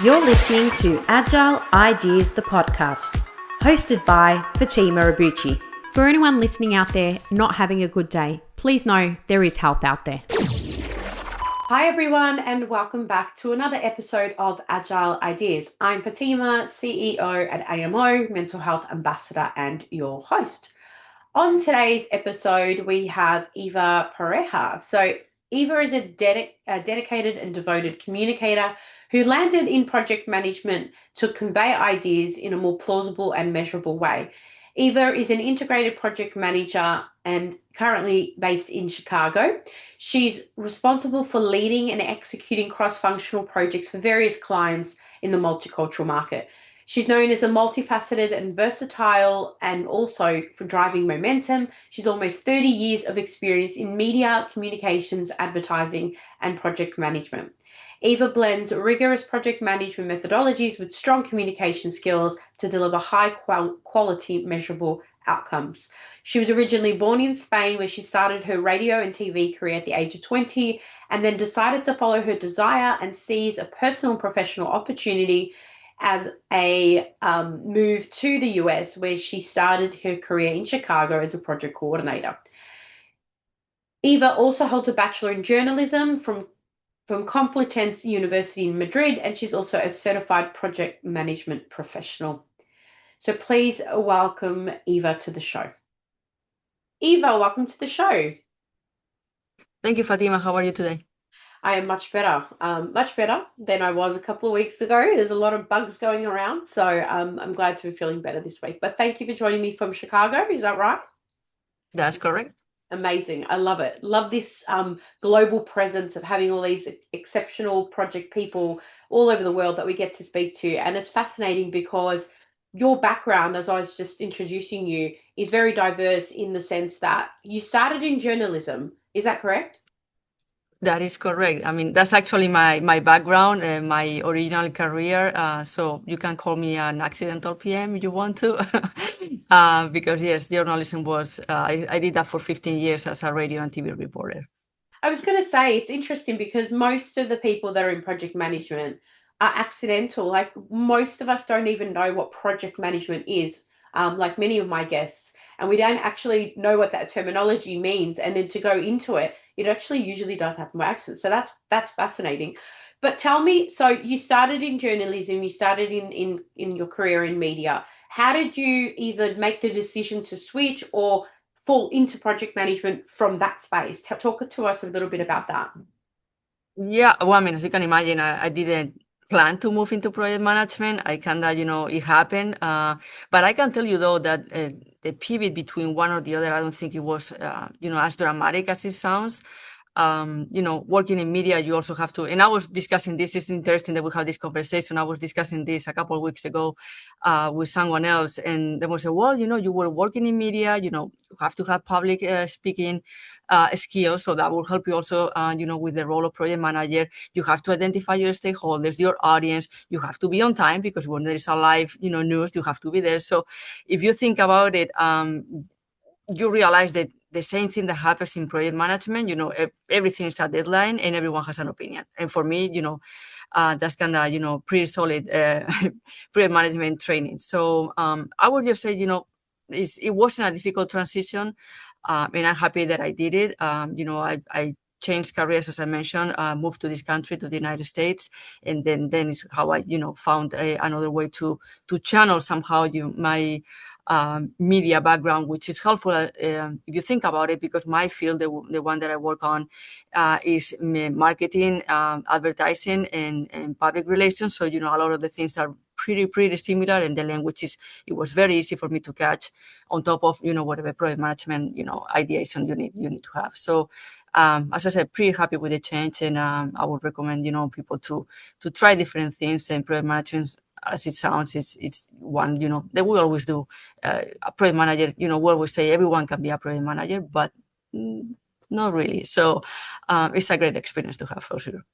You're listening to Agile Ideas, the podcast, hosted by Fatimah Abuchi. For anyone listening out there not having a good day, please know there is help out there. Hi everyone, and welcome back to another episode of Agile Ideas. I'm Fatimah, CEO at AMO, Mental Health Ambassador, and your host. On today's episode, we have Eva Pareja. So Eva is a dedicated and devoted communicator who landed in project management to convey ideas in a more plausible and measurable way. Eva is an integrated project manager and currently based in Chicago. She's responsible for leading and executing cross-functional projects for various clients in the multicultural market. She's known as a multifaceted and versatile, and also for driving momentum. She's almost 30 years of experience in media, communications, advertising, and project management. Eva blends rigorous project management methodologies with strong communication skills to deliver high quality, measurable outcomes. She was originally born in Spain, where she started her radio and TV career at the age of 20, and then decided to follow her desire and seize a personal and professional opportunity as a move to the US, where she started her career in Chicago as a project coordinator. Eva also holds a Bachelor in Journalism from Complutense University in Madrid, and she's also a certified project management professional. So please welcome Eva to the show. Eva, welcome to the show. Thank you, Fatimah. How are you today? I am much better than I was a couple of weeks ago. There's a lot of bugs going around, so I'm glad to be feeling better this week. But thank you for joining me from Chicago. Is that right? That's correct. Amazing. I love it. Love this global presence of having all these exceptional project people all over the world that we get to speak to. And it's fascinating because your background, as I was just introducing you, is very diverse in the sense that you started in journalism. Is that correct? That is correct. I mean, that's actually my background, my original career. So you can call me an accidental PM if you want to, because yes, journalism was, I did that for 15 years as a radio and TV reporter. I was going to say, it's interesting because most of the people that are in project management are accidental. Like most of us don't even know what project management is, like many of my guests, and we don't actually know what that terminology means. And then to go into it, it actually usually does happen by accident. So that's fascinating. But tell me, so you started in journalism, you started in your career in media. How did you either make the decision to switch or fall into project management from that space? Talk to us a little bit about that. Yeah, well, I mean, as you can imagine, I didn't plan to move into project management. I kind of, it happened. But I can tell you, though, that the pivot between one or the other, I don't think it was, as dramatic as it sounds. Working in media, you also have to, and I was discussing this, it's interesting that we have this conversation. I was discussing this a couple of weeks ago with someone else, and they was say, well, you were working in media, you have to have public speaking skills, so that will help you also, with the role of project manager. You have to identify your stakeholders, your audience. You have to be on time because when there is a live, news, you have to be there. So if you think about it, you realize that the same thing that happens in project management, everything is a deadline and everyone has an opinion. And for me, that's kind of, pretty solid project management training. So I would just say, it wasn't a difficult transition. And I'm happy that I did it. I changed careers, as I mentioned, moved to this country, to the United States. And then is how I, found another way to channel somehow my media background, which is helpful if you think about it, because my field, the one that I work on, is marketing, advertising, and public relations. So, a lot of the things are pretty similar, and the language it was very easy for me to catch on top of, whatever project management, ideation you need to have. So, as I said, pretty happy with the change, and I would recommend, people to try different things. And project management, as it sounds, it's one, that we always do. A project manager, we always say everyone can be a project manager, but not really. So it's a great experience to have for sure.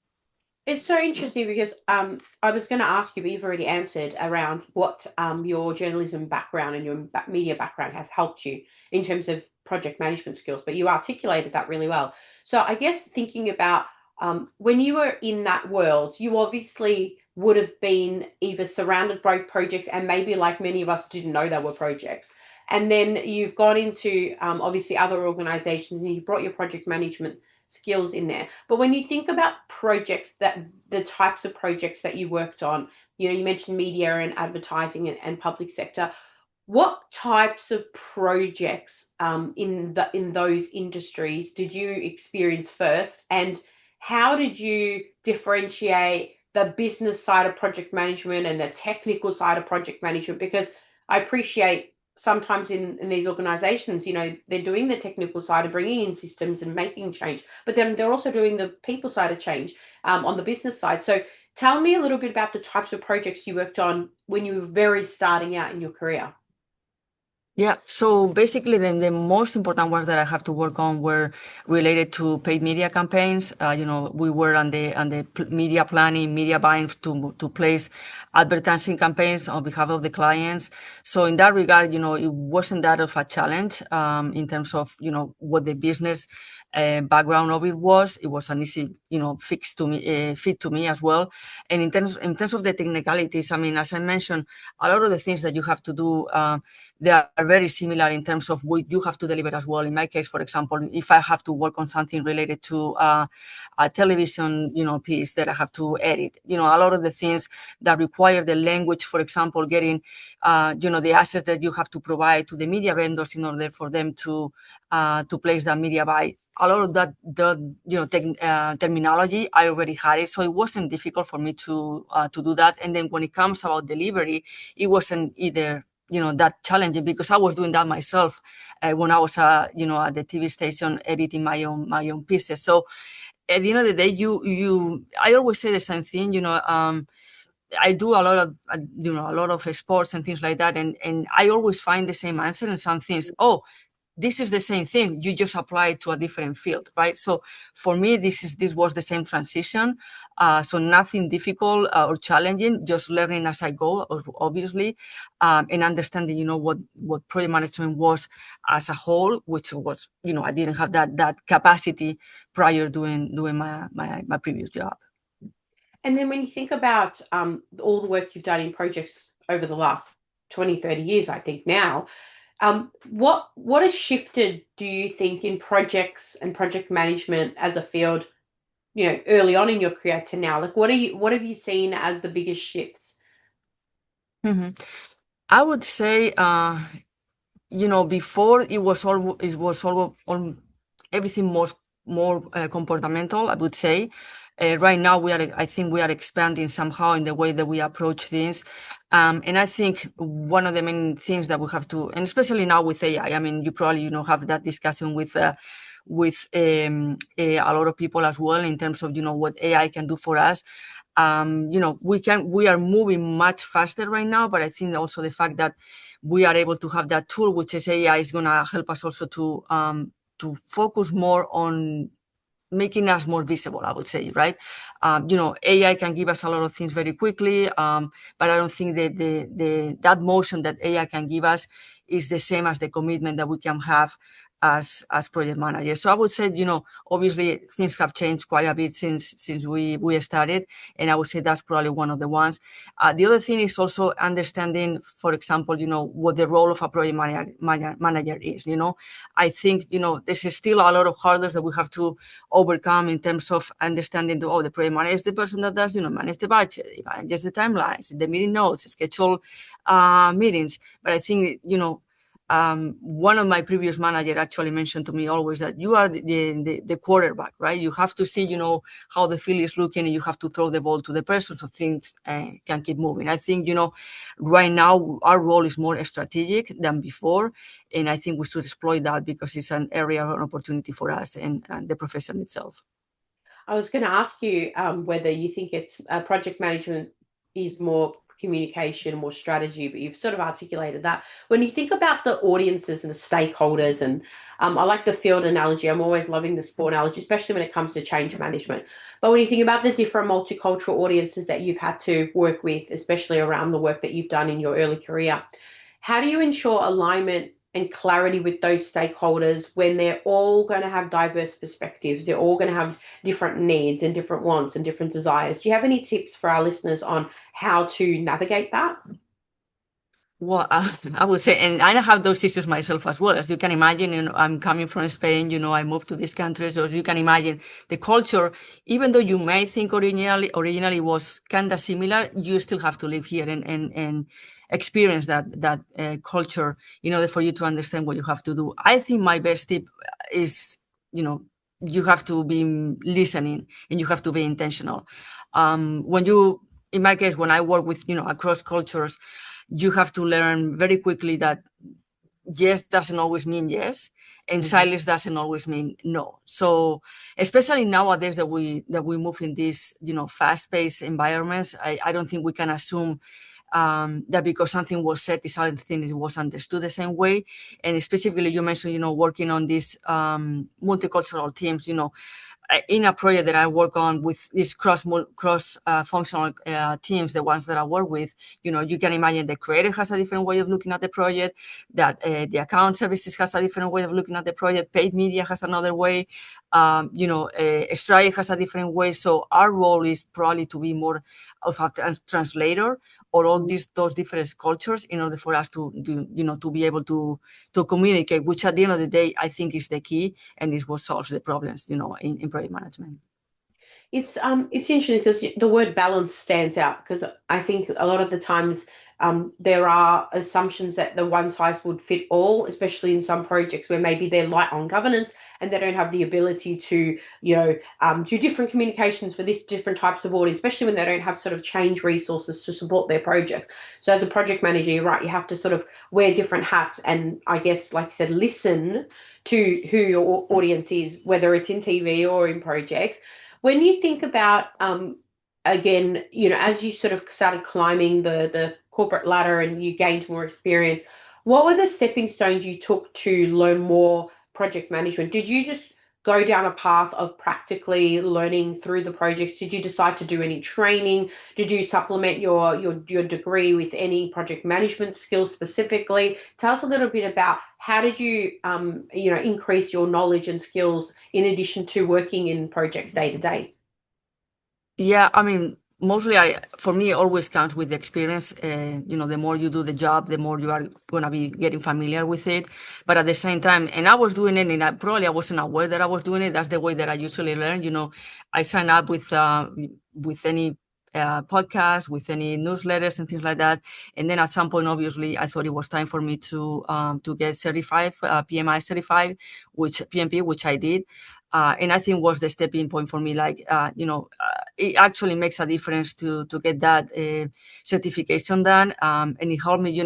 It's so interesting because I was going to ask you, but you've already answered around what your journalism background and your media background has helped you in terms of project management skills, but you articulated that really well. So I guess thinking about when you were in that world, you obviously would have been either surrounded by projects and maybe, like many of us, didn't know they were projects. And then you've gone into obviously other organizations and you brought your project management skills in there. But when you think about projects, that the types of projects that you worked on, you mentioned media and advertising and public sector. What types of projects in those industries did you experience first, and how did you differentiate the business side of project management and the technical side of project management? Because I appreciate sometimes in these organizations, they're doing the technical side of bringing in systems and making change, but then they're also doing the people side of change on the business side. So tell me a little bit about the types of projects you worked on when you were very starting out in your career. Yeah, so basically the most important ones that I have to work on were related to paid media campaigns. We were on the media planning, media buying to place advertising campaigns on behalf of the clients. So in that regard, it wasn't that of a challenge in terms of, what the business background of it was. It was an easy, fix to me, fit to me as well. And in terms of the technicalities, I mean, as I mentioned, a lot of the things that you have to do, they are very similar in terms of what you have to deliver as well. In my case, for example, if I have to work on something related to a television, piece that I have to edit, a lot of the things that require the language, for example, getting, the assets that you have to provide to the media vendors in order for them to place that media buy. A lot of that, terminology, I already had it, so it wasn't difficult for me to do that. And then when it comes about delivery, it wasn't either that challenging because I was doing that myself when I was, at the TV station editing my own pieces. So at the end of the day, I always say the same thing, I do a lot of, a lot of sports and things like that. And I always find the same answer in some things. Oh, this is the same thing. You just apply it to a different field, right? So for me, this was the same transition. So nothing difficult or challenging, just learning as I go, obviously, and understanding, what project management was as a whole, which was, I didn't have that capacity prior doing my previous job. And then when you think about all the work you've done in projects over the last 20, 30 years, I think now, what has shifted, do you think, in projects and project management as a field, early on in your career to now? Like, what have you seen as the biggest shifts? Mm-hmm. I would say, before it was all everything more comportamental, I would say. Right now, I think we are expanding somehow in the way that we approach things. And I think one of the main things that we have to, and especially now with AI, I mean, you probably, have that discussion with a lot of people as well in terms of, what AI can do for us. We are moving much faster right now, but I think also the fact that we are able to have that tool, which is AI, is going to help us also to focus more on making us more visible, I would say, right? AI can give us a lot of things very quickly, but I don't think that that motion that AI can give us is the same as the commitment that we can have as project managers. So I would say, obviously things have changed quite a bit since we started, and I would say that's probably one of the ones. The other thing is also understanding, for example, what the role of a project manager is. I think, there's still a lot of hurdles that we have to overcome in terms of understanding the project manager is the person that does, manage the budget, just the timelines, the meeting notes, schedule meetings. But I think, one of my previous manager actually mentioned to me always that you are the quarterback, right? You have to see, how the field is looking, and you have to throw the ball to the person so things can keep moving. I think, right now our role is more strategic than before, and I think we should exploit that because it's an area of opportunity for us and the profession itself. I was going to ask you whether you think it's project management is more communication, more strategy, but you've sort of articulated that. When you think about the audiences and the stakeholders, and I like the field analogy. I'm always loving the sport analogy, especially when it comes to change management. But when you think about the different multicultural audiences that you've had to work with, especially around the work that you've done in your early career, how do you ensure alignment and clarity with those stakeholders when they're all going to have diverse perspectives. They're all going to have different needs and different wants and different desires. Do you have any tips for our listeners on how to navigate that? Well, I would say, and I have those issues myself as well. As you can imagine, I'm coming from Spain, I moved to this country. So as you can imagine, the culture, even though you may think originally was kind of similar, you still have to live here and experience that culture in order for you to understand what you have to do. I think my best tip is, you have to be listening and you have to be intentional. In my case, when I work with, across cultures, you have to learn very quickly that yes doesn't always mean yes, and silence doesn't always mean no. So especially nowadays that we move in these fast-paced environments, I don't think we can assume that because something was said, this other thing was understood the same way. And specifically, you mentioned working on these multicultural teams. In a project that I work on with these cross functional teams, the ones that I work with, you can imagine the creator has a different way of looking at the project, that the account services has a different way of looking at the project, paid media has another way, strategy has a different way. So our role is probably to be more of a translator or all those different cultures in order for us to to be able to communicate, which at the end of the day, I think is the key and is what solves the problems, in project management. It's interesting because the word balance stands out, because I think a lot of the times there are assumptions that the one size would fit all, especially in some projects where maybe they're light on governance and they don't have the ability to do different communications for this different types of audience, especially when they don't have sort of change resources to support their projects. So as a project manager, you're right, you have to sort of wear different hats and, I guess, like I said, listen to who your audience is, whether it's in TV or in projects. When you think about, again, as you sort of started climbing the corporate ladder and you gained more experience, what were the stepping stones you took to learn more project management? Did you just go down a path of practically learning through the projects? Did you decide to do any training? Did you supplement your degree with any project management skills specifically? Tell us a little bit about how did you increase your knowledge and skills in addition to working in projects day to day? Yeah, I mean, mostly for me, it always counts with the experience. The more you do the job, the more you are going to be getting familiar with it. But at the same time, and I was doing it, and probably I wasn't aware that I was doing it. That's the way that I usually learn. I sign up with any podcast, with any newsletters and things like that. And then at some point, obviously, I thought it was time for me to get certified, PMI certified, which PMP, which I did. And I think was the stepping point for me. It actually makes a difference to get that certification done, and it helped me,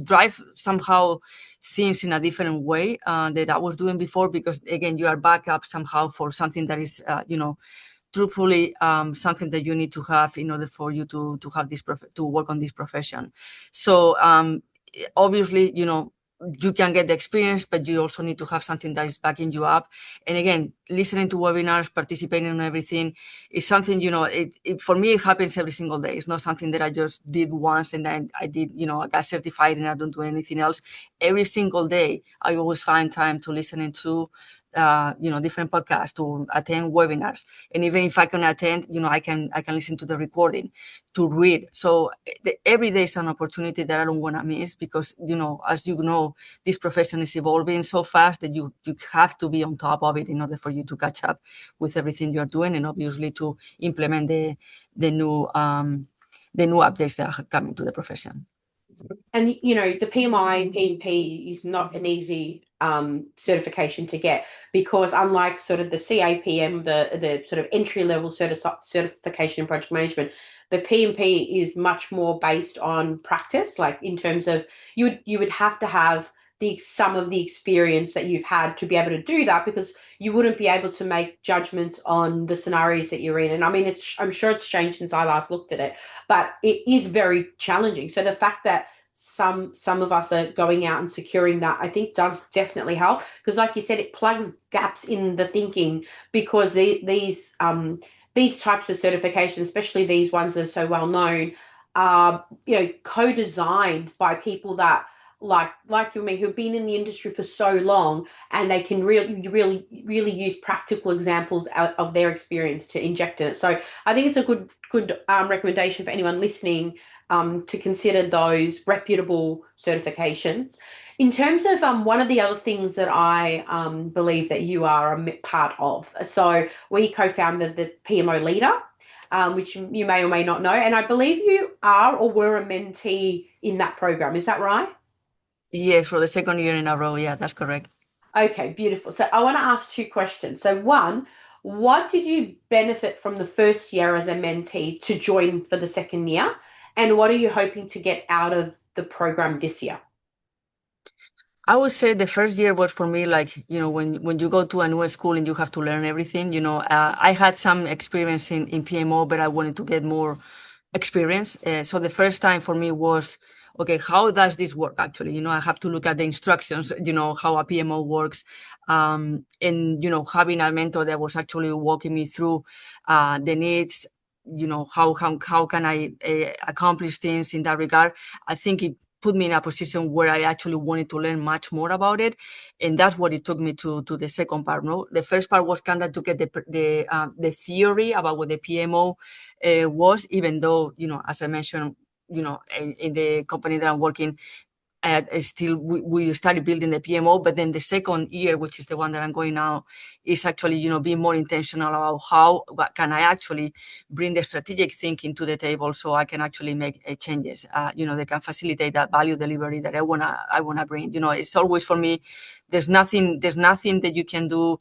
drive somehow things in a different way that I was doing before. Because again, you are back up somehow for something that is, truthfully, something that you need to have in order for you to have this to work on this profession. So obviously, you can get the experience, but you also need to have something that is backing you up. And again, listening to webinars, participating in everything is something, for me, it happens every single day. It's not something that I just did once and then I did, I got certified and I don't do anything else. Every single day, I always find time to listen to different podcasts, to attend webinars. And even if I can attend, I can listen to the recording, to read. So every day is an opportunity that I don't want to miss, because, as you know, this profession is evolving so fast that you have to be on top of it in order for you to catch up with everything you're doing, and obviously to implement the new updates that are coming to the profession. And, the PMI, PMP is not an easy certification to get, because unlike sort of the CAPM, the sort of entry-level certification in project management, the PMP is much more based on practice, like in terms of you would have to have some of the experience that you've had to be able to do that, because you wouldn't be able to make judgments on the scenarios that you're in. And I mean, I'm sure it's changed since I last looked at it, but it is very challenging. So the fact that some of us are going out and securing that, I think does definitely help, because like you said, it plugs gaps in the thinking, because these types of certifications, especially these ones that are so well known, are co-designed by people that like you and me who've been in the industry for so long, and they can really use practical examples of their experience to inject in it. So I think it's a good recommendation for anyone listening to consider those reputable certifications. In terms of one of the other things that I believe that you are a part of, so we co-founded the PMO Leader, which you may or may not know, and I believe you are or were a mentee in that program. Is that right? Yes, for the second year in a row. Yeah, that's correct. Okay, beautiful. So I want to ask two questions. So one, what did you benefit from the first year as a mentee to join for the second year? And what are you hoping to get out of the program this year? I would say the first year was for me like, when you go to a new school and you have to learn everything, I had some experience in PMO, but I wanted to get more experience. So the first time for me was, okay, how does this work actually? I have to look at the instructions, how a PMO works. And, having a mentor that was actually walking me through, the needs, how can I accomplish things in that regard? I think it put me in a position where I actually wanted to learn much more about it, and that's what it took me to the second part. No, the first part was kind of to get the theory about what the PMO was, even though as I mentioned, in the company that I'm working still we started building the PMO, but then the second year, which is the one that I'm going now, is actually being more intentional about what can I actually bring the strategic thinking to the table, so I can actually make changes. They can facilitate that value delivery that I wanna bring. It's always for me. There's nothing that you can do.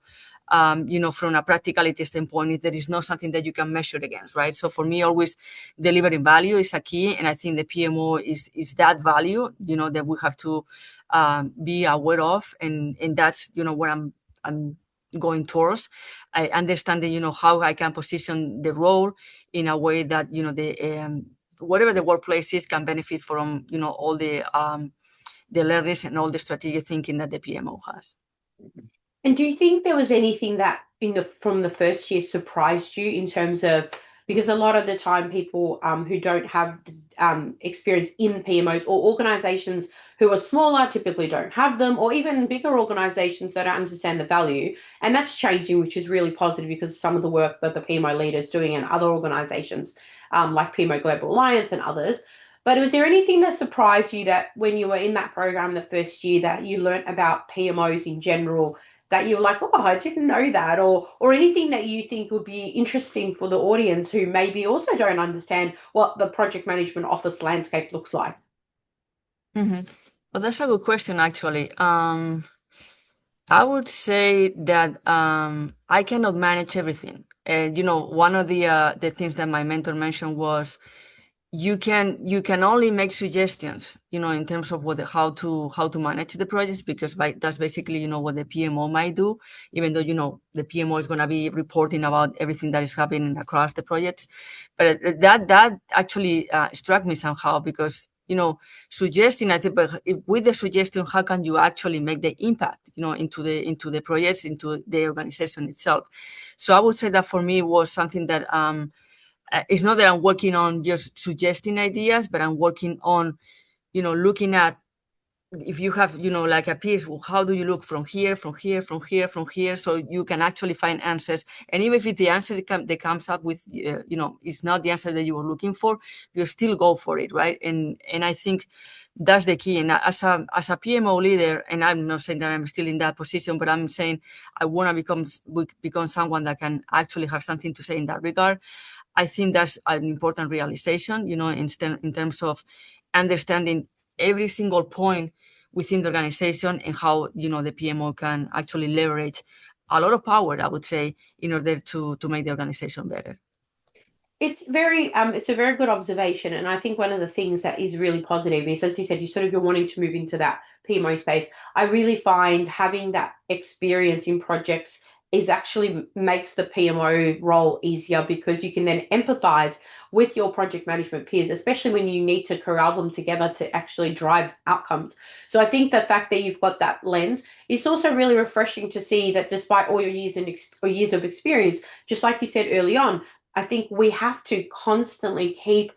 From a practicality standpoint, if there is not something that you can measure against, right? So for me, always delivering value is a key, and I think the PMO is that value, that we have to be aware of, and that's where I'm going towards. I understanding how I can position the role in a way that the whatever the workplace is can benefit from all the learnings and all the strategic thinking that the PMO has. And do you think there was anything that from the first year surprised you in terms of, because a lot of the time people who don't have experience in PMOs, or organizations who are smaller typically don't have them, or even bigger organizations that don't understand the value, and that's changing, which is really positive because some of the work that the PMO leader is doing in other organizations, like PMO Global Alliance and others. But was there anything that surprised you that when you were in that program the first year that you learnt about PMOs in general, that you're like, oh, I didn't know that, or anything that you think would be interesting for the audience who maybe also don't understand what the project management office landscape looks like? Mm-hmm. Well, that's a good question, actually. I would say that I cannot manage everything. One of the things that my mentor mentioned was you can only make suggestions, in terms of how to manage the projects, because that's basically what the PMO might do, even though the PMO is going to be reporting about everything that is happening across the projects. But that actually struck me somehow, because suggesting, I think, but if with the suggestion, how can you actually make the impact, into the projects, into the organization itself? So I would say that for me was something that it's not that I'm working on just suggesting ideas, but I'm working on, looking at, if you have, like a piece, well, how do you look from here, from here, from here, from here, so you can actually find answers. And even if the answer that comes up with, is not the answer that you were looking for, you still go for it, right? And I think that's the key. And as a PMO leader, and I'm not saying that I'm still in that position, but I'm saying I want to become someone that can actually have something to say in that regard. I think that's an important realization, in terms of understanding every single point within the organization, and how, the PMO can actually leverage a lot of power, I would say, in order to make the organization better. It's a very good observation, and I think one of the things that is really positive is, as you said, you're wanting to move into that PMO space. I really find having that experience in projects is actually makes the PMO role easier, because you can then empathize with your project management peers, especially when you need to corral them together to actually drive outcomes. So I think the fact that you've got that lens, it's also really refreshing to see that despite all your years of experience, just like you said early on, I think we have to constantly keep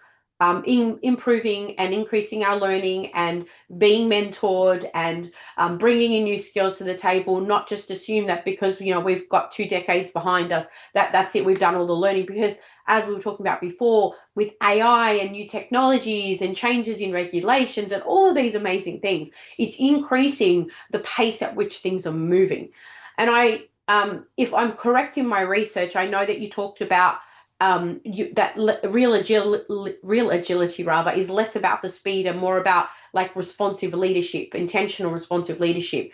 improving and increasing our learning and being mentored and bringing in new skills to the table, not just assume that because, we've got 2 decades behind us, that's it, we've done all the learning. Because as we were talking about before, with AI and new technologies and changes in regulations and all of these amazing things, it's increasing the pace at which things are moving. And if I'm correct in my research, I know that you talked about real agility rather is less about the speed and more about like responsive leadership, intentional responsive leadership.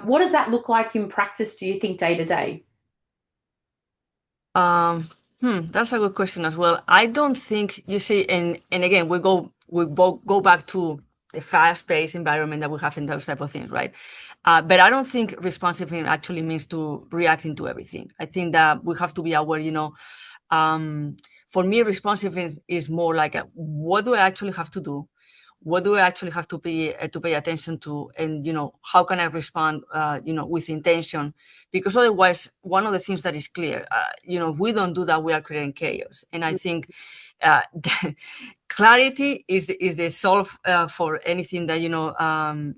What does that look like in practice, do you think, day to day? That's a good question as well. I don't think, you see, and again, we both go back to the fast-paced environment that we have in those type of things, right? But I don't think responsiveness actually means to reacting to everything. I think that we have to be aware, for me, responsiveness is more like what do I actually have to do? What do I actually have to pay attention to? And, how can I respond, with intention? Because otherwise, one of the things that is clear, if we don't do that, we are creating chaos. And I think clarity is the solve for anything that,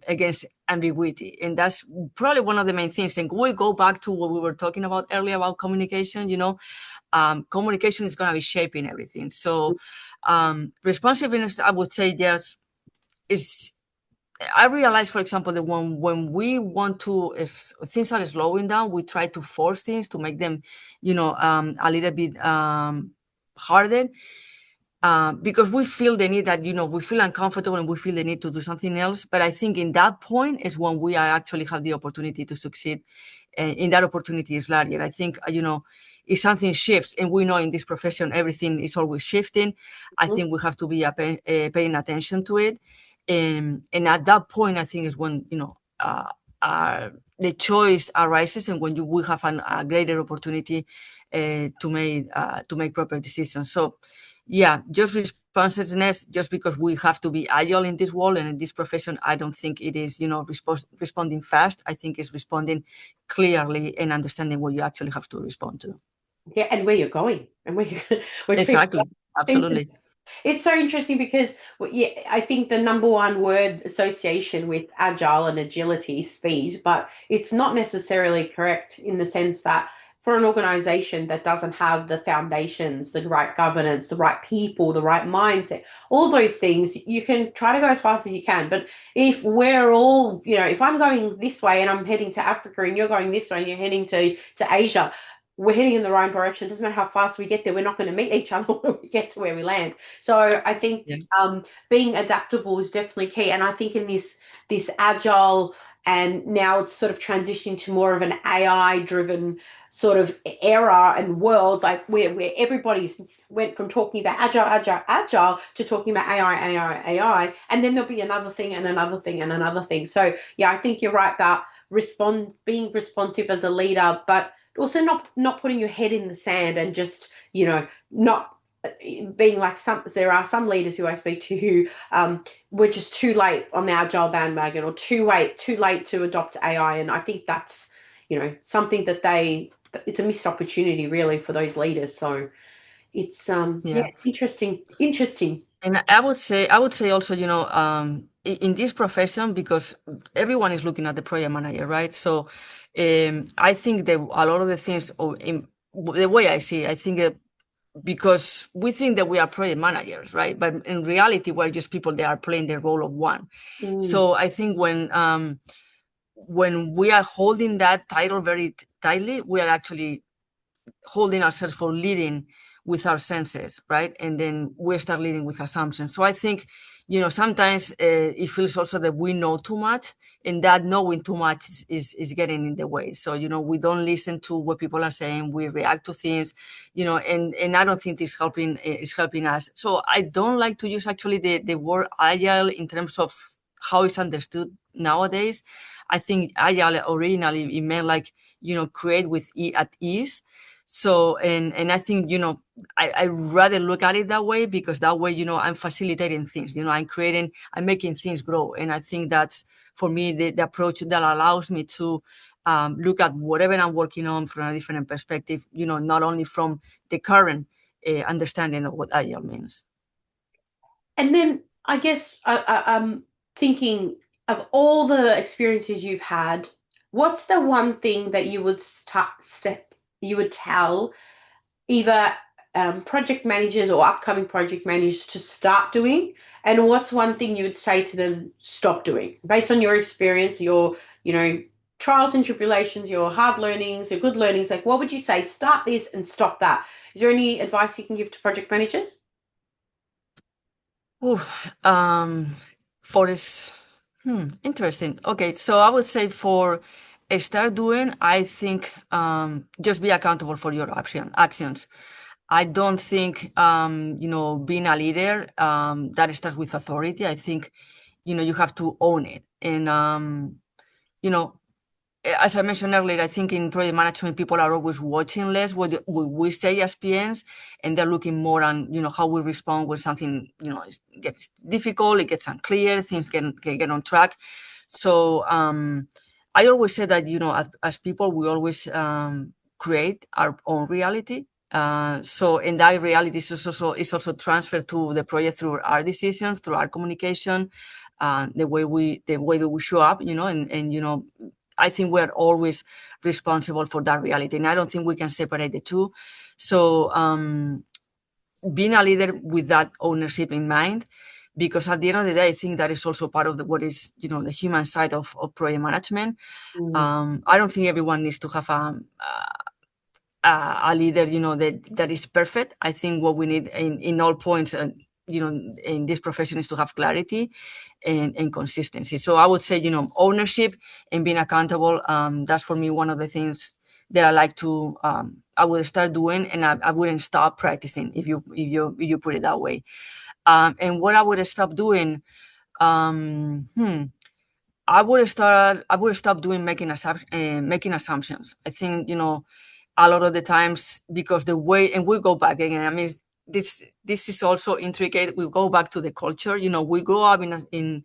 against ambiguity. And that's probably one of the main things. And we go back to what we were talking about earlier about communication, communication is going to be shaping everything. So responsiveness, I would say, yes, I realize, for example, that when we want to, things are slowing down, we try to force things to make them, a little bit harder. Because we feel the need that, we feel uncomfortable and we feel the need to do something else. But I think in that point is when we actually have the opportunity to succeed. And in that opportunity is larger. I think, if something shifts, and we know in this profession, everything is always shifting, I think we have to be paying attention to it. And at that point, I think is when, the choice arises and when we have a greater opportunity to make proper decisions. So, yeah, just responsiveness, just because we have to be agile in this world and in this profession, I don't think it is, responding fast. I think it's responding clearly and understanding what you actually have to respond to. Yeah, and where you're going and Exactly. Absolutely. It's so interesting because, I think the number one word association with agile and agility is speed, but it's not necessarily correct in the sense that for an organization that doesn't have the foundations, the right governance, the right people, the right mindset, all those things, you can try to go as fast as you can. But if we're all, if I'm going this way and I'm heading to Africa and you're going this way and you're heading to Asia, we're heading in the wrong direction. It doesn't matter how fast we get there, we're not going to meet each other when we get to where we land. So I think being adaptable is definitely key. And I think in this agile, and now it's sort of transitioning to more of an AI-driven sort of era and world, like where everybody's went from talking about agile to talking about AI, and then there'll be another thing and another thing and another thing. So yeah, I think you're right about being responsive as a leader, but also not putting your head in the sand and just, not being like there are some leaders who I speak to who were just too late on the agile bandwagon or too late to adopt AI. And I think that's, something that it's a missed opportunity really for those leaders. So it's interesting. And I would say also, in this profession, because everyone is looking at the project manager, right? So I think that a lot of the things, the way I see it, I think that because we think that we are project managers, right? But in reality, we're just people that are playing the role of one. So I think when we are holding that title very tightly, we are actually holding ourselves for leading with our senses, right? And then we start leading with assumptions. So I think, sometimes it feels also that we know too much, and that knowing too much is getting in the way. So, we don't listen to what people are saying. We react to things, and I don't think this is helping us. So I don't like to use actually the word agile in terms of how it's understood nowadays. I think agile originally it meant like, create with at ease. So, and I think, I rather look at it that way, because that way, I'm facilitating things, I'm making things grow. And I think that's, for me, the approach that allows me to look at whatever I'm working on from a different perspective, not only from the current understanding of what agile means. And then I guess I'm thinking of all the experiences you've had, what's the one thing that you would tell either project managers or upcoming project managers to start doing, and what's one thing you would say to them stop doing based on your experience, your trials and tribulations, your hard learnings, your good learnings? Like, what would you say? Start this and stop that. Is there any advice you can give to project managers? Ooh, for this, interesting. Okay, so I would say for start doing, I think just be accountable for your actions. I don't think being a leader that starts with authority. I think you have to own it, and you know as I mentioned earlier, I think in project management, people are always watching less what we say as PMs, and they're looking more on, how we respond when something, gets difficult, it gets unclear, things get on track. So I always say that, as people, we always create our own reality. So in that reality is also transferred to the project through our decisions, through our communication, the way that we show up, and I think we're always responsible for that reality. And I don't think we can separate the two. So being a leader with that ownership in mind, because at the end of the day, I think that is also part of what is, the human side of project management. I don't think everyone needs to have a leader, that is perfect. I think what we need in all points, in this profession is to have clarity and consistency. So I would say, ownership and being accountable. That's for me one of the things that I like to. I would start doing, and I wouldn't stop practicing if you put it that way. And what I would stop doing, I would stop doing making assumptions. I think a lot of the times, because the way, and we go back again. I mean, this is also intricate. We go back to the culture. We grow up in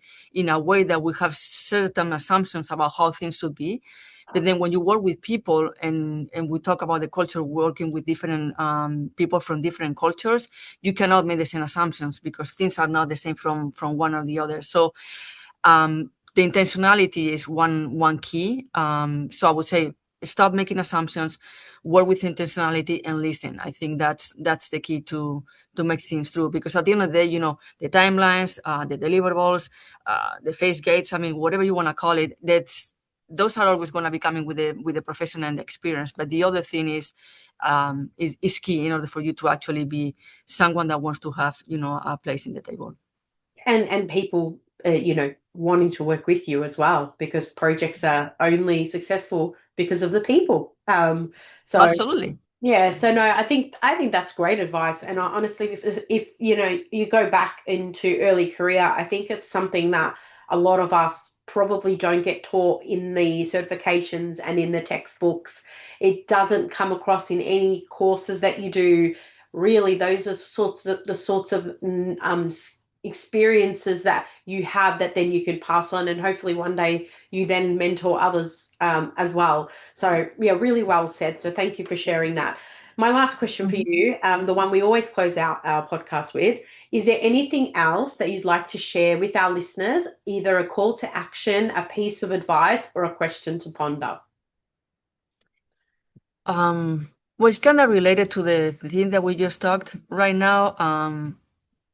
a way that we have certain assumptions about how things should be. But then when you work with people and we talk about the culture, working with different people from different cultures, you cannot make the same assumptions because things are not the same from one or the other. So the intentionality is one key. So I would say stop making assumptions, work with intentionality, and listen. I think that's the key to make things through. Because at the end of the day, the timelines, the deliverables, the phase gates. I mean, whatever you want to call it, those are always going to be coming with the profession and the experience. But the other thing is key in order for you to actually be someone that wants to have a place in the table. And people, wanting to work with you as well, because projects are only successful because of the people. So Absolutely. yeah, so no, I think that's great advice. And honestly, if you go back into early career, I think it's something that a lot of us probably don't get taught in the certifications and in the textbooks. It doesn't come across in any courses that you do. Really, those are the sorts of experiences that you have that then you can pass on, and hopefully one day you then mentor others as well. So yeah, really well said. So thank you for sharing that. My last question for you, the one we always close out our podcast with, is there anything else that you'd like to share with our listeners, either a call to action, a piece of advice, or a question to ponder? Well, it's kind of related to the thing that we just talked right now.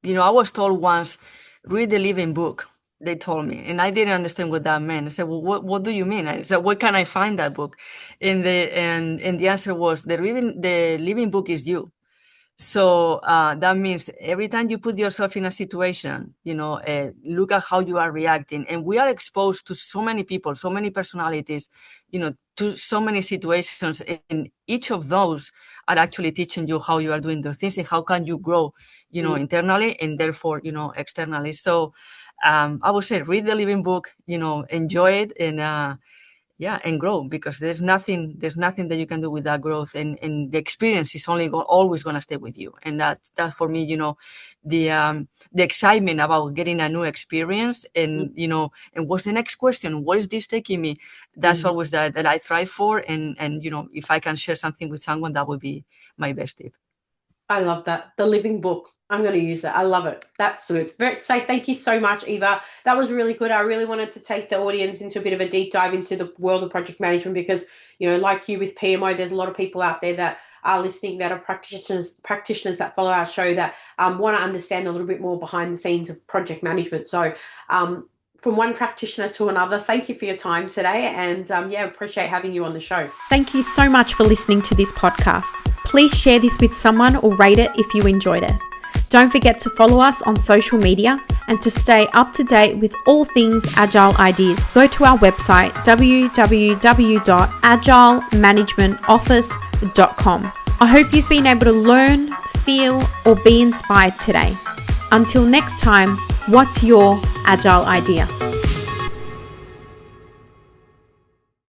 I was told once, read the living book, they told me, and I didn't understand what that meant. I said, well, what do you mean? I said, where can I find that book? And the answer was, the living book is you. So that means every time you put yourself in a situation, look at how you are reacting. And we are exposed to so many people, so many personalities, to so many situations. And each of those are actually teaching you how you are doing those things and how can you grow, internally and therefore, externally. So I would say read the living book, enjoy it and grow, because there's nothing that you can do with that growth, and the experience is always going to stay with you. And that for me, the excitement about getting a new experience and and what's the next question, what is this taking me, that's always that I thrive for. And if I can share something with someone, that would be my best tip. I love that. The living book. I'm going to use it. I love it. That's good. So thank you so much, Eva. That was really good. I really wanted to take the audience into a bit of a deep dive into the world of project management because, like you with PMO, there's a lot of people out there that are listening that are practitioners that follow our show that want to understand a little bit more behind the scenes of project management. So from one practitioner to another, thank you for your time today, and appreciate having you on the show. Thank you so much for listening to this podcast. Please share this with someone or rate it if you enjoyed it. Don't forget to follow us on social media, and to stay up to date with all things Agile Ideas, go to our website www.agilemanagementoffice.com. I hope you've been able to learn, feel, or be inspired today. Until next time, what's your Agile idea?